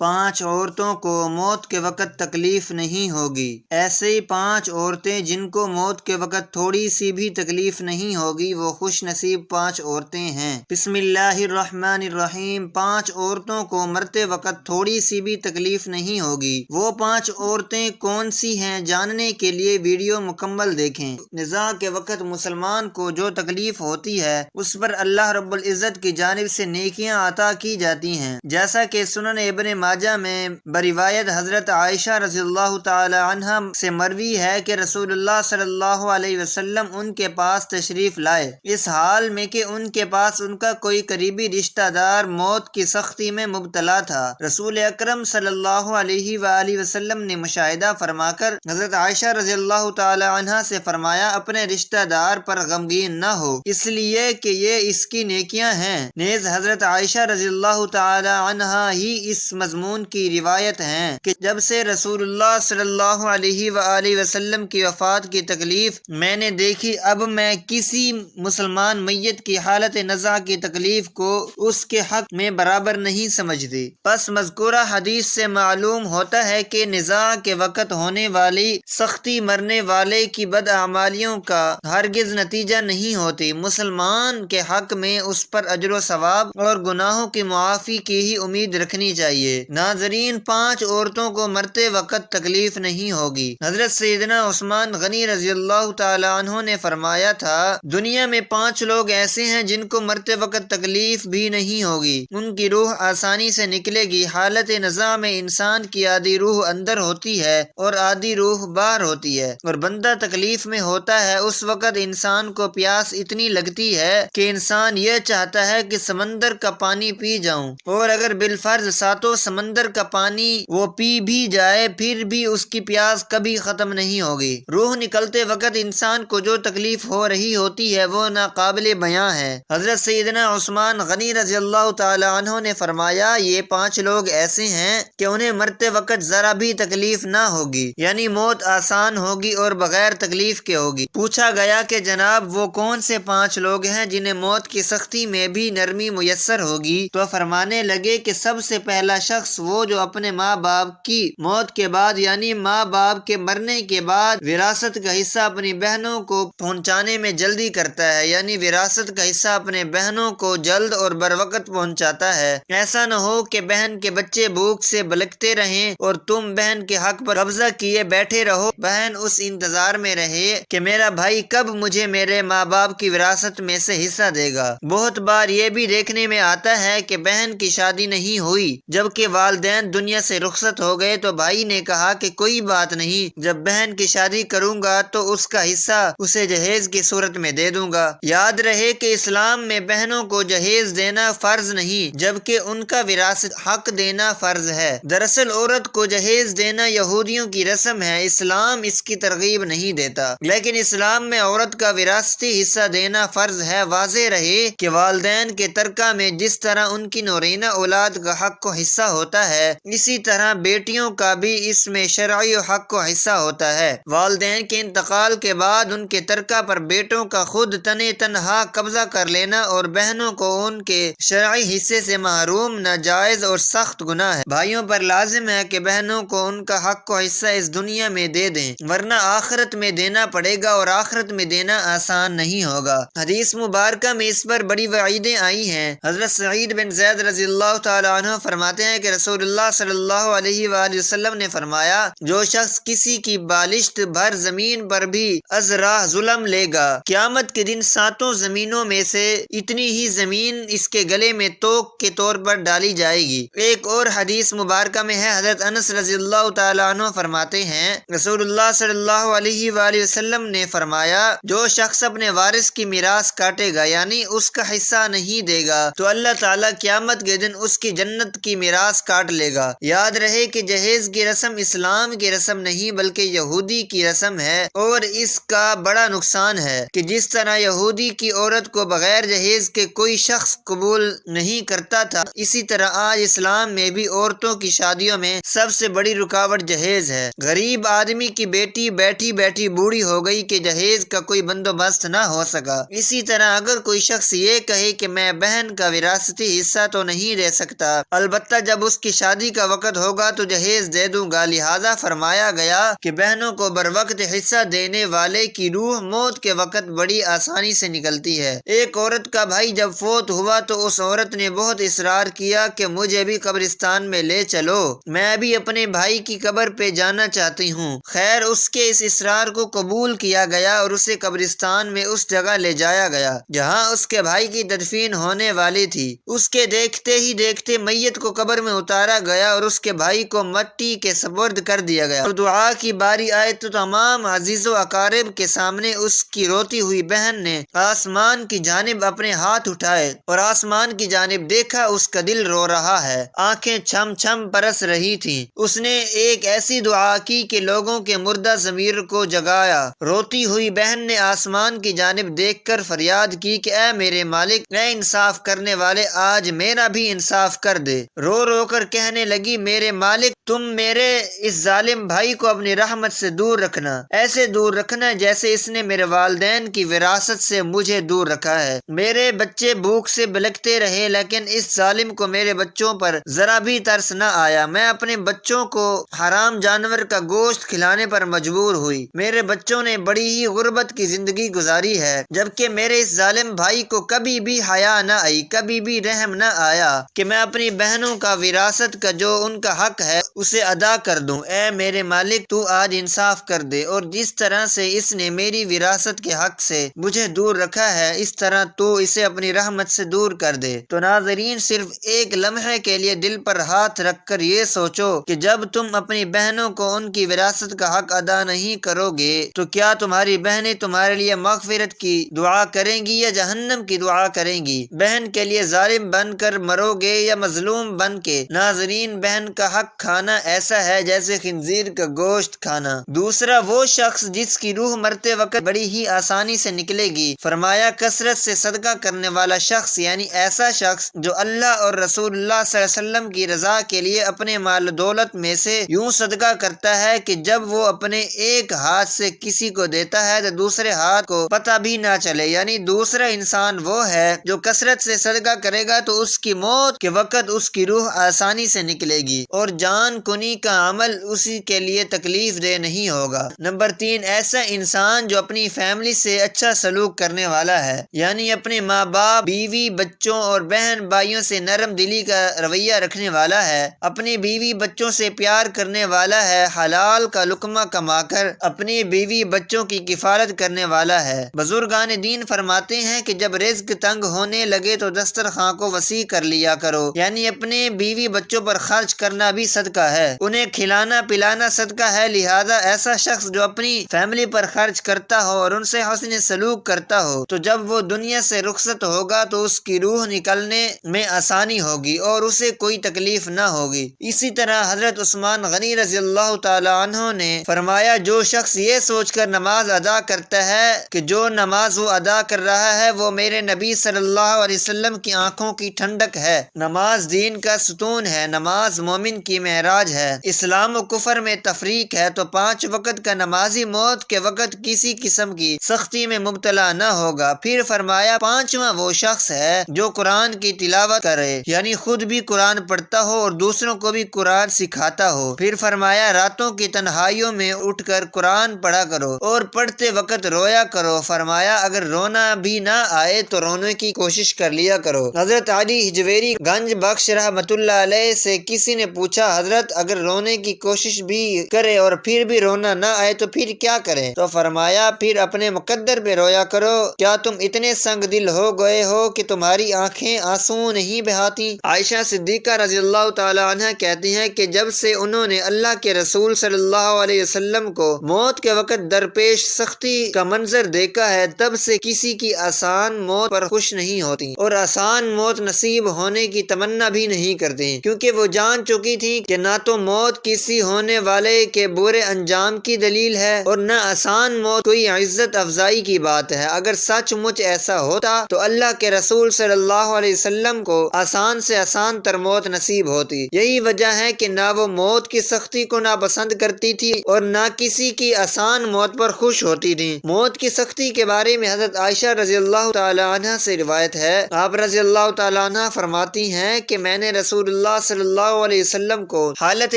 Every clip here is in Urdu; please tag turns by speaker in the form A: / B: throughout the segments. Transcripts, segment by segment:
A: 5 عورتوں کو موت کے وقت تکلیف نہیں ہوگی۔ ایسے 5 عورتیں جن کو موت کے وقت تھوڑی سی بھی تکلیف نہیں ہوگی وہ خوش نصیب 5 عورتیں ہیں۔ بسم اللہ الرحمن الرحیم۔ 5 عورتوں کو مرتے وقت تھوڑی سی بھی تکلیف نہیں ہوگی۔ وہ 5 عورتیں کون سی ہیں جاننے کے لیے ویڈیو مکمل دیکھیں۔ نزاع کے وقت مسلمان کو جو تکلیف ہوتی ہے اس پر اللہ رب العزت کی جانب سے نیکیاں عطا کی جاتی ہیں، جیسا کہ سنن ابن ماجہ میں بروایت حضرت عائشہ رضی اللہ تعالی عنہ سے مروی ہے کہ رسول اللہ صلی اللہ علیہ وسلم ان کے پاس تشریف لائے، اس حال میں کہ ان کے پاس ان کا کوئی قریبی رشتہ دار موت کی سختی میں مبتلا تھا۔ رسول اکرم صلی اللہ علیہ وآلہ وسلم نے مشاہدہ فرما کر حضرت عائشہ رضی اللہ تعالی عنہ سے فرمایا، اپنے رشتہ دار پر غمگین نہ ہو، اس لیے کہ یہ اس کی نیکیاں ہیں۔ نیز حضرت عائشہ رضی اللہ تعالی عنہ ہی اس مضمون کی روایت ہیں کہ جب سے رسول اللہ صلی اللہ علیہ وآلہ وسلم کی وفات کی تکلیف میں نے دیکھی، اب میں کسی مسلمان میت کی حالت نزع کی تکلیف کو اس کے حق میں برابر نہیں سمجھتی۔ پس مذکورہ حدیث سے معلوم ہوتا ہے کہ نزاع کے وقت ہونے والی سختی مرنے والے کی بدعمالیوں کا ہرگز نتیجہ نہیں ہوتی۔ مسلمان کے حق میں اس پر اجر و ثواب اور گناہوں کی معافی کی ہی امید رکھنی چاہیے۔ ناظرین، 5 عورتوں کو مرتے وقت تکلیف نہیں ہوگی۔ حضرت سیدنا عثمان غنی رضی اللہ تعالی عنہ نے فرمایا تھا، دنیا میں 5 لوگ ایسے ہیں جن کو مرتے وقت تکلیف بھی نہیں ہوگی، ان کی روح آسانی سے نکلے گی۔ حالت نزاع میں انسان کی آدھی روح اندر ہوتی ہے اور آدھی روح باہر ہوتی ہے، اور بندہ تکلیف میں ہوتا ہے۔ اس وقت انسان کو پیاس اتنی لگتی ہے کہ انسان یہ چاہتا ہے کہ سمندر کا پانی پی جاؤں، اور اگر بالفرض ساتوں سمندر کا پانی وہ پی بھی جائے پھر بھی اس کی پیاس کبھی ختم نہیں ہوگی۔ روح نکلتے وقت انسان کو جو تکلیف ہو رہی ہوتی ہے وہ ناقابل بیاں ہے۔ حضرت سیدنا عثمان غنی رضی اللہ تعالی عنہ نے فرمایا، یہ 5 لوگ ایسے ہیں کہ انہیں مرتے وقت ذرا بھی تکلیف نہ ہوگی، یعنی موت آسان ہوگی اور بغیر تکلیف کے ہوگی۔ پوچھا گیا کہ جناب وہ کون سے 5 لوگ ہیں جنہیں موت کی سختی میں بھی نرمی میسر ہوگی؟ تو فرمانے لگے کہ سب سے پہلا شخص وہ جو اپنے ماں باپ کی موت کے بعد، یعنی ماں باپ کے مرنے کے بعد وراثت کا حصہ اپنی بہنوں کو پہنچانے میں جلدی کرتا ہے، یعنی وراثت کا حصہ اپنے بہنوں کو جلد اور بروقت پہنچاتا ہے۔ ایسا نہ ہو کہ بہن کے بچے بھوک سے بلکتے رہیں اور تم بہن کے حق پر قبضہ کیے بیٹھے رہو۔ بہن اس انتظار میں رہے کہ میرا بھائی کب مجھے میرے ماں باپ کی وراثت میں سے حصہ دے گا۔ بہت بار یہ بھی دیکھنے میں آتا ہے کہ بہن کی شادی نہیں ہوئی، جبکہ والدین دنیا سے رخصت ہو گئے تو بھائی نے کہا کہ کوئی بات نہیں، جب بہن کی شادی کروں گا تو اس کا حصہ اسے جہیز کی صورت میں دے دوں گا۔ یاد رہے کہ اسلام میں بہنوں کو جہیز دینا فرض نہیں، جبکہ ان کا وراثت حق دینا فرض ہے۔ دراصل عورت کو جہیز دینا یہودیوں کی رسم ہے، اسلام اس کی ترغیب نہیں دیتا، لیکن اسلام میں عورت کا وراثتی حصہ دینا فرض ہے۔ واضح رہے کہ والدین کے ترکہ میں جس طرح ان کی نورینہ اولاد کا حق و حصہ ہوتا ہے، اسی طرح بیٹیوں کا بھی اس میں شرعی حق و حصہ ہوتا ہے۔ والدین کے انتقال کے بعد ان کے ترکہ پر بیٹوں کا خود تنہا قبضہ کر لینا اور بہنوں کو ان کے شرعی حصے سے محروم ناجائز اور سخت گناہ ہے۔ بھائیوں پر لازم ہے کہ بہنوں کو ان کا حق و حصہ اس دنیا میں دے دیں، ورنہ آخرت میں دینا پڑے گا، اور آخرت میں دینا آسان نہیں ہوگا۔ حدیث مبارکہ میں اس پر بڑی وعیدیں آئی ہیں۔ حضرت سعید بن زید رضی اللہ تعالی عنہ فرماتے ہیں کہ رسول اللہ صلی اللہ علیہ وآلہ وسلم نے فرمایا، جو شخص کسی کی بالشت بھر زمین پر بھی از راہ ظلم لے گا، قیامت کے دن 7 زمینوں میں سے اتنی ہی زمین اس کے گلے میں توق کے طور پر ڈالی جائے گی۔ ایک اور حدیث مبارکہ میں ہے، حضرت انس رضی اللہ تعالی عنہ فرماتے ہیں، رسول اللہ صلی اللہ علیہ وآلہ وسلم نے فرمایا، جو شخص اپنے وارث کی میراث کاٹے گا، یعنی اس کا حصہ نہیں دے گا، تو اللہ تعالیٰ قیامت کے دن اس کی جنت کی میراث کاٹ لے گا۔ یاد رہے کہ جہیز کی رسم اسلام کی رسم نہیں بلکہ یہودی کی رسم ہے، اور اس کا بڑا نقصان ہے کہ جس طرح یہودی کی عورت کو بغیر جہیز کے کوئی شخص قبول نہیں کرتا تھا، اسی طرح آج اسلام میں بھی عورتوں کی شادیوں میں سب سے بڑی رکاوٹ جہیز ہے۔ غریب آدمی کی بیٹی بیٹھی بیٹھی بوڑھی ہو گئی کہ جہیز کا کوئی بندوبست نہ ہو سکا۔ اسی طرح اگر کوئی شخص یہ کہے کہ میں بہن کا وراثتی حصہ تو نہیں دے سکتا، البتہ جب اس کی شادی کا وقت ہوگا تو جہیز دے دوں گا۔ لہذا فرمایا گیا کہ بہنوں کو بر وقت حصہ دینے والے کی روح موت کے وقت بڑی آسانی سے نکلتی ہے۔ ایک عورت کا بھائی جب فوت ہوا تو اس عورت نے بہت اصرار کیا کہ مجھے بھی قبرستان میں لے چلو، میں بھی اپنے بھائی کی قبر پہ جانا چاہتی ہوں۔ خیر اس کے اس اصرار کو قبول کیا گیا اور اسے قبرستان میں اس جگہ لے جایا گیا جہاں اس کے بھائی کی تدفین ہونے والی تھی۔ اس کے دیکھتے ہی دیکھتے میت کو قبر میں اتارا گیا اور اس کے بھائی کو مٹی کے سپرد کر دیا گیا، اور دعا کی باری آئے تو تمام عزیز و اقارب کے سامنے اس کی روتی ہوئی بہن نے آسمان کی جانب اپنے ہاتھ اٹھائے اور آسمان کی جانب دیکھا، اس کا دل رو رہا ہے، آنکھیں چھم چھم برس رہی تھیں۔ اس نے ایک ایسی دعا کی کہ لوگوں کے مردہ ضمیر کو جگایا۔ روتی ہوئی بہن نے آسمان کی جانب دیکھ کر فریاد کی کہ اے میرے مالک، اے انصاف کرنے والے، آج میرا بھی انصاف کر دے۔ رو رو کر کہنے لگی، میرے مالک تم میرے اس ظالم بھائی کو اپنی رحمت سے دور رکھنا، ایسے دور رکھنا جیسے اس نے میرے والدین کی وراثت سے مجھے دور رکھا ہے۔ میرے بچے بھوک سے بلکتے رہے لیکن اس ظالم کو میرے بچوں پر ذرا بھی ترس نہ آیا۔ میں اپنے بچوں کو حرام جانور کا گوشت کھلانے پر مجبور ہوئی۔ میرے بچوں نے بڑی ہی غربت کی زندگی گزاری ہے، جبکہ میرے اس ظالم بھائی کو کبھی بھی حیا نہ آئی، کبھی بھی رحم نہ آیا کہ میں اپنی بہنوں کا وراثت کا جو ان کا حق ہے اسے ادا کر دوں۔ اے میرے مالک تو آج انصاف کر دے، اور جس طرح سے اس نے میری وراثت کے حق سے مجھے دور رکھا ہے اس طرح تو اسے اپنی رحمت سے دور کر دے۔ تو ناظرین، صرف ایک لمحے کے لیے دل پر ہاتھ رکھ کر یہ سوچو کہ جب تم اپنی بہنوں کو ان کی وراثت کا حق ادا نہیں کرو گے تو کیا تمہاری بہنیں تمہارے لیے مغفرت کی دعا کریں گی یا جہنم کی دعا کریں گی؟ بہن کے لیے ظالم بن کر مرو گے یا مظلوم بن کے؟ ناظرین، بہن کا حق کھانا ایسا ہے جیسے خنزیر کا گوشت کھانا۔ دوسرا، وہ شخص جس کی روح مرتے وقت بڑی ہی آسانی سے نکلے گی۔ فرمایا کثرت سے صدقہ کرنے والا شخص، یعنی ایسا شخص جو اللہ اور رسول اللہ صلی اللہ علیہ وسلم کی رضا کے لیے اپنے مال و دولت میں سے یوں صدقہ کرتا ہے کہ جب وہ اپنے ایک ہاتھ سے کسی کو دیتا ہے تو دوسرے ہاتھ کو پتہ بھی نہ چلے، یعنی دوسرا انسان وہ ہے جو کثرت سے صدقہ کرے گا تو اس کی موت کے وقت اس کی روح آسانی سے نکلے گی اور جان کنی کا عمل اسی کے لیے تکلیف دہ نہیں ہوگا۔ نمبر 3، ایسا انسان جو اپنی فیملی سے اچھا سلوک کرنے والا ہے، یعنی اپنے ماں باپ، بیوی، بچوں اور بہن بھائیوں سے نرم دلی کا رویہ رکھنے والا ہے، اپنی بیوی بچوں سے پیار کرنے والا ہے، حلال کا لقمہ کما کر اپنی بیوی بچوں کی کفالت کرنے والا ہے۔ بزرگان دین فرماتے ہیں کہ جب رزق تنگ ہونے لگے تو دسترخوان کو وسیع کر لیا کرو، یعنی اپنے بیوی بچوں پر خرچ کرنا بھی صدقہ ہے، انہیں کھلانا پلانا صدقہ ہے۔ لہذا ایسا شخص جو اپنی فیملی پر خرچ کرتا ہو اور ان سے حسن سلوک کرتا ہو تو جب وہ دنیا سے رخصت ہوگا تو اس کی روح نکلنے میں آسانی ہوگی اور اسے کوئی تکلیف نہ ہوگی۔ اسی طرح حضرت عثمان غنی رضی اللہ تعالی عنہ نے فرمایا، جو شخص یہ سوچ کر نماز ادا کرتا ہے کہ جو نماز وہ ادا کر رہا ہے وہ میرے نبی صلی اللہ علیہ وسلم کی آنکھوں کی ٹھنڈک ہے، نماز دین کا ستون ہے، نماز مومن کی معراج ہے، اسلام و کفر میں تفریق ہے، تو 5 وقت کا نمازی موت کے وقت کسی قسم کی سختی میں مبتلا نہ ہوگا۔ پھر فرمایا 5واں وہ شخص ہے جو قرآن کی تلاوت کرے، یعنی خود بھی قرآن پڑھتا ہو اور دوسروں کو بھی قرآن سکھاتا ہو۔ پھر فرمایا راتوں کی تنہائیوں میں اٹھ کر قرآن پڑھا کرو اور پڑھتے وقت رویا کرو۔ فرمایا اگر رونا بھی نہ آئے تو رونے کی کوشش کر لیا کرو۔ حضرت علی ہجویری گنج بخش رحمۃ اللہ علیہ سے کسی نے پوچھا، حضرت اگر رونے کی کوشش بھی کرے اور پھر بھی رونا نہ آئے تو پھر کیا کریں؟ تو فرمایا پھر اپنے مقدر پہ رویا کرو۔ کیا تم اتنے سنگ دل ہو گئے ہو کہ تمہاری آنکھیں آنسو نہیں بہاتی؟ عائشہ صدیقہ رضی اللہ تعالی عنہ کہتی ہیں کہ جب سے انہوں نے اللہ کے رسول صلی اللہ علیہ وسلم کو موت کے وقت درپیش سختی کا منظر دیکھا ہے تب سے کسی کی آسان موت پر خوش نہیں ہوتی اور آسان موت نصیب ہونے کی تمنا بھی نہیں کرتے، کیونکہ وہ جان چکی تھی کہ نہ تو موت کسی ہونے والے کے برے انجام کی دلیل ہے اور نہ آسان موت کوئی عزت افزائی کی بات ہے۔ اگر سچ مچ ایسا ہوتا تو اللہ کے رسول صلی اللہ علیہ وسلم کو آسان سے آسان تر موت نصیب ہوتی۔ یہی وجہ ہے کہ نہ وہ موت کی سختی کو ناپسند کرتی تھی اور نہ کسی کی آسان موت پر خوش ہوتی تھی۔ موت کی سختی کے بارے میں حضرت عائشہ رضی اللہ تعالی عنہ سے روایت ہے، آپ رضی اللہ تعالی عنہ فرماتی ہیں کہ میں نے رسول اللہ صلی اللہ علیہ وسلم کو حالت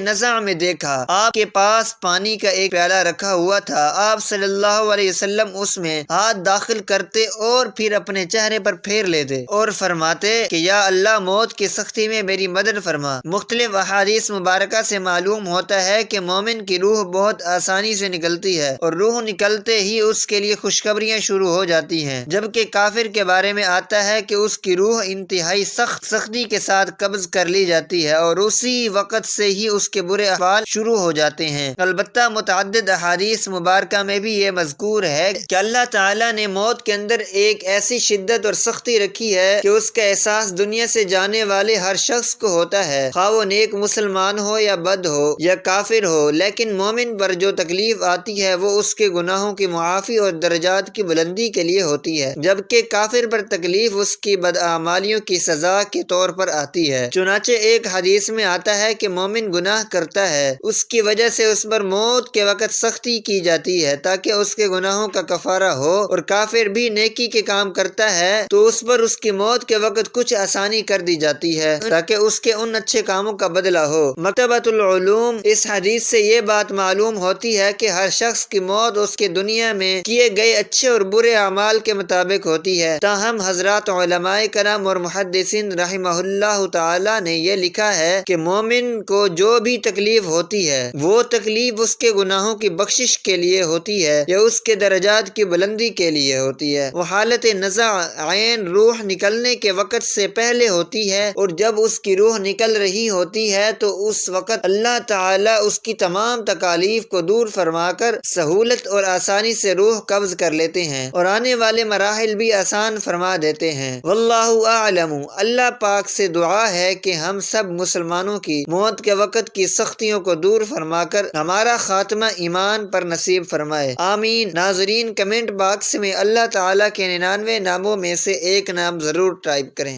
A: نزع میں دیکھا، آپ کے پاس پانی کا ایک پیالہ رکھا ہوا تھا، آپ صلی اللہ علیہ وسلم اس میں ہاتھ داخل کرتے اور پھر اپنے چہرے پر پھیر لیتے اور فرماتے کہ یا اللہ موت کی سختی میں میری مدد فرما۔ مختلف احادیث مبارکہ سے معلوم ہوتا ہے کہ مومن کی روح بہت آسانی سے نکلتی ہے اور روح نکلتے ہی اس کے لیے خوشخبریاں شروع ہو جاتی ہیں، جبکہ کافر کے بارے میں آتا ہے کہ اس کی روح انتہائی سختی کے ساتھ قبض کر لی جاتی ہے اور اسی وقت سے ہی اس کے برے احوال شروع ہو جاتے ہیں۔ البتہ متعدد احادیث مبارکہ میں بھی یہ مذکور ہے کہ اللہ تعالیٰ نے موت کے اندر ایک ایسی شدت اور سختی رکھی ہے کہ اس کا احساس دنیا سے جانے والے ہر شخص کو ہوتا ہے، خواہ وہ نیک مسلمان ہو یا بد ہو یا کافر ہو، لیکن مومن پر جو تکلیف آتی ہے وہ اس کے گناہوں کی معافی اور درجات کی بلندی کے لیے ہوتی ہے، جبکہ کافر پر تکلیف اس کی بداعمالیوں کی سزا کے طور پر آتی ہے۔ چنانچہ ایک حدیث میں آتا ہے کہ مومن گناہ کرتا ہے، اس کی وجہ سے اس پر موت کے وقت سختی کی جاتی ہے تاکہ اس کے گناہوں کا کفارہ ہو، اور کافر بھی نیکی کے کام کرتا ہے تو اس پر اس کی موت کے وقت کچھ آسانی کر دی جاتی ہے تاکہ اس کے ان اچھے کاموں کا بدلہ ہو۔ مکتبۃ العلوم اس حدیث سے یہ بات معلوم ہوتی ہے کہ ہر شخص کی موت اس کے دنیا میں کیے گئے اچھے اور برے اعمال کے مطابق ہوتی ہے۔ تاہم حضرات علماء کرام اور محدثین رحمہ اللہ تعالی نے یہ لکھا ہے کہ مومن کو جو بھی تکلیف ہوتی ہے وہ تکلیف اس کے گناہوں کی بخشش کے لیے ہوتی ہے یا اس کے درجات کی بلندی کے لیے ہوتی ہے۔ وہ حالت نزع عین روح نکلنے کے وقت سے پہلے ہوتی ہے، اور جب اس کی روح نکل رہی ہوتی ہے تو اس وقت اللہ تعالیٰ اس کی تمام تکالیف کو دور فرما کر سہولت اور آسانی سے روح قبض کر لیتے ہیں اور آنے والے مراحل بھی آسان فرما دیتے ہیں۔ واللہ اعلم۔ اللہ پاک سے دعا ہے کہ ہم سب مسلمانوں کی موت کے وقت کی سختیوں کو دور فرما کر ہمارا خاتمہ ایمان پر نصیب فرمائے، آمین۔ ناظرین، کمنٹ باکس میں اللہ تعالیٰ کے 99 ناموں میں سے ایک نام ضرور ٹائپ کریں۔